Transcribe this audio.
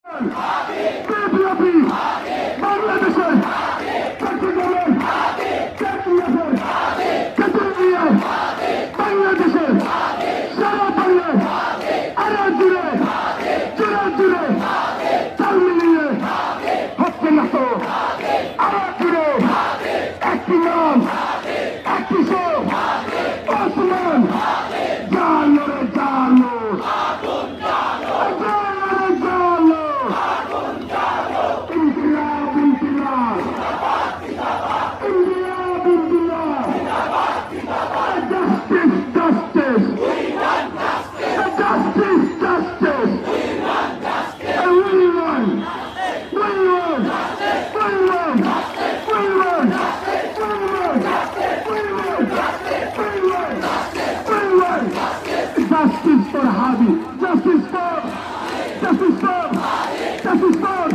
বিপ্লবী বাংলাদেশের চট্টগ্রামের জাতীয়তার চট্টগ্রাম বাংলাদেশের সারা বাংলায় আরো জুড়ে জুড়ে তাল মিলিয়ে হচ্ছে না তো আরো জুড়ে একটি নাম একটি সব ওসমান জানো রে জানো Justice for Hadi. Justice for